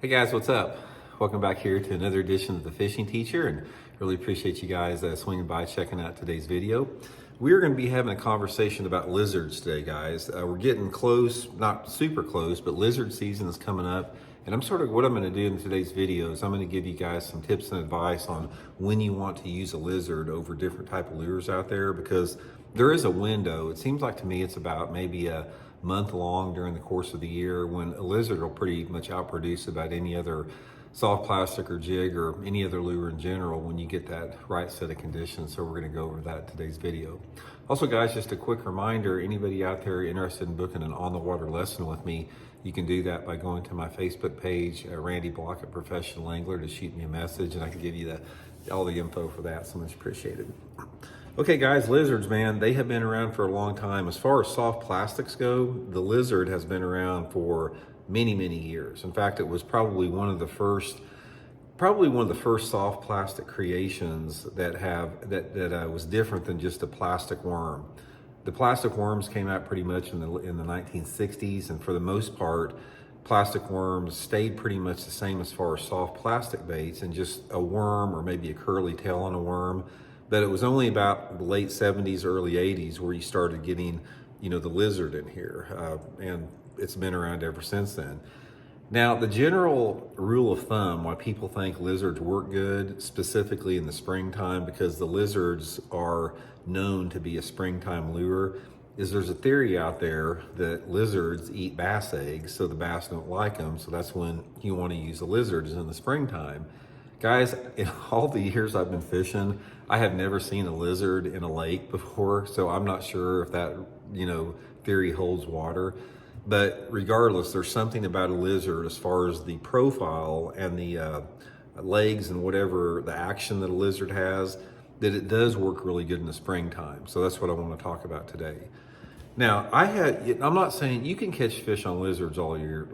Hey guys, what's up? Welcome back here to another edition of The Fishing Teacher, and really appreciate you guys swinging by, checking out today's video. We're going to be having a conversation about lizards today, guys. We're getting close, not super close, but lizard season is coming up. And what I'm going to do in today's video is I'm going to give you guys some tips and advice on when you want to use a lizard over different type of lures out there, because there is a window. It seems like to me it's about maybe a month long during the course of the year when a lizard will pretty much outproduce about any other soft plastic or jig or any other lure in general when you get that right set of conditions. So we're going to go over that in today's video. Also guys, just a quick reminder, anybody out there interested in booking an on-the-water lesson with me, you can do that by going to my Facebook page, Randy Blockett Professional Angler, to shoot me a message, and I can give you all the info for that. So much appreciated. Okay guys, lizards, man, they have been around for a long time. As far as soft plastics go, the lizard has been around for many, many years. In fact, it was probably one of the first soft plastic creations that was different than just a plastic worm. The plastic worms came out pretty much in the 1960s, and for the most part, plastic worms stayed pretty much the same as far as soft plastic baits and just a worm or maybe a curly tail on a worm. But it was only about the late 70s, early 80s where you started getting, the lizard in here. And it's been around ever since then. Now, the general rule of thumb why people think lizards work good, specifically in the springtime, because the lizards are known to be a springtime lure, is there's a theory out there that lizards eat bass eggs, so the bass don't like them. So that's when you want to use the lizards in the springtime. Guys, in all the years I've been fishing, I have never seen a lizard in a lake before, so I'm not sure if that, theory holds water. But regardless, there's something about a lizard as far as the profile and the legs and whatever the action that a lizard has, that it does work really good in the springtime. So that's what I want to talk about today. Now, I'm not saying you can catch fish on lizards all year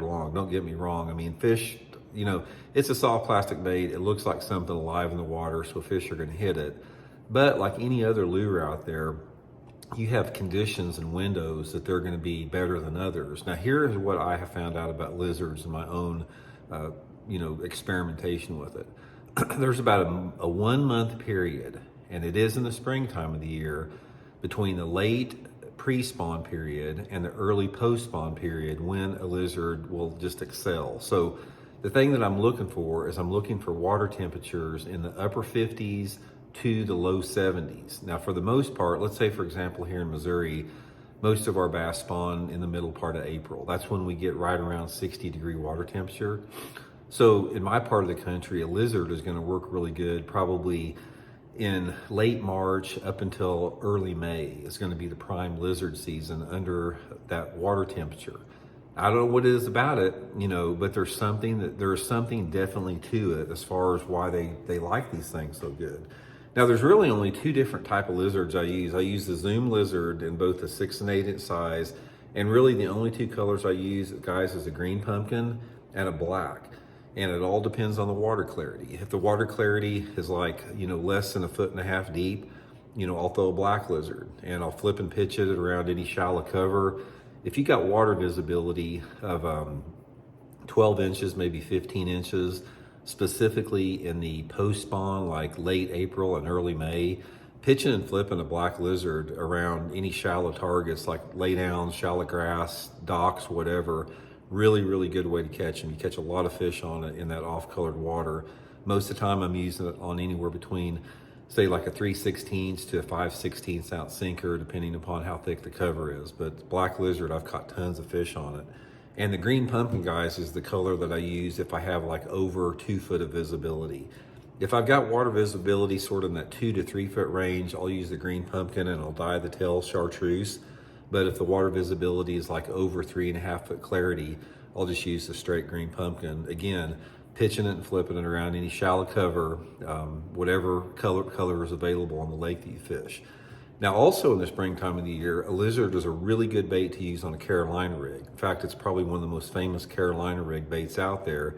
long. Don't get me wrong. I mean, fish, it's a soft plastic bait. It looks like something alive in the water, so fish are going to hit it. But like any other lure out there, you have conditions and windows that they're going to be better than others. Now, here is what I have found out about lizards in my own, experimentation with it. There's about a 1 month period, and it is in the springtime of the year, between the late pre-spawn period and the early post-spawn period when a lizard will just excel. So the thing that I'm looking for is I'm looking for water temperatures in the upper 50s to the low 70s. Now, for the most part, let's say, for example, here in Missouri, most of our bass spawn in the middle part of April. That's when we get right around 60-degree water temperature. So in my part of the country, a lizard is going to work really good probably in late March up until early May. Is going to be the prime lizard season under that water temperature. I don't know what it is about it, but there's something definitely to it as far as why they like these things so good. Now, there's really only two different type of lizards I use. I use the Zoom lizard in both the 6 and 8 inch size, and really the only two colors I use, guys, is a green pumpkin and a black. And it all depends on the water clarity. If the water clarity is like, less than 1.5 feet deep, I'll throw a black lizard and I'll flip and pitch it around any shallow cover. If you got water visibility of 12 inches, maybe 15 inches, specifically in the post-spawn, like late April and early May, pitching and flipping a black lizard around any shallow targets like laydowns, shallow grass, docks, whatever, really, really good way to catch them. You catch a lot of fish on it in that off-colored water. Most of the time I'm using it on anywhere between, say, like a 3/16 to a 5/16 ounce sinker, depending upon how thick the cover is. But black lizard, I've caught tons of fish on it. And the green pumpkin, guys, is the color that I use if I have like over 2 foot of visibility. If I've got water visibility sort of in that 2 to 3 foot range, I'll use the green pumpkin and I'll dye the tail chartreuse. But if the water visibility is like over 3.5 foot clarity, I'll just use the straight green pumpkin. Again, pitching it and flipping it around any shallow cover, whatever color is available on the lake that you fish. Now, also in the springtime of the year, a lizard is a really good bait to use on a Carolina rig. In fact, it's probably one of the most famous Carolina rig baits out there.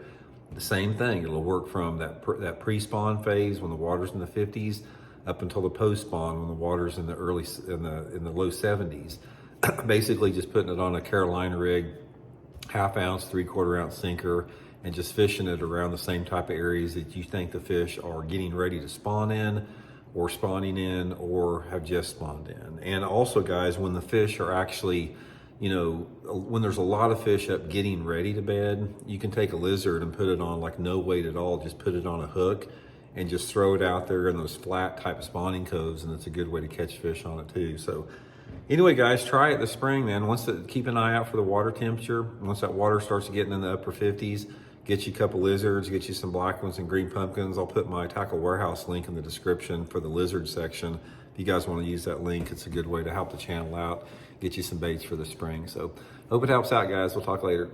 The same thing, it'll work from that pre-spawn phase when the water's in the 50s up until the post-spawn when the water's in the low 70s. Basically just putting it on a Carolina rig, 1/2 ounce, 3/4 ounce sinker, and just fishing it around the same type of areas that you think the fish are getting ready to spawn in, or spawning in, or have just spawned in. And also, guys, when the fish are actually, when there's a lot of fish up getting ready to bed, you can take a lizard and put it on like no weight at all, just put it on a hook and just throw it out there in those flat type of spawning coves, and it's a good way to catch fish on it too. So anyway, guys, try it this spring, man. Keep an eye out for the water temperature. Once that water starts getting in the upper 50s, get you a couple lizards, get you some black ones and green pumpkins. I'll put my Tackle Warehouse link in the description for the lizard section. If you guys want to use that link, it's a good way to help the channel out, get you some baits for the spring. So hope it helps out, guys. We'll talk later.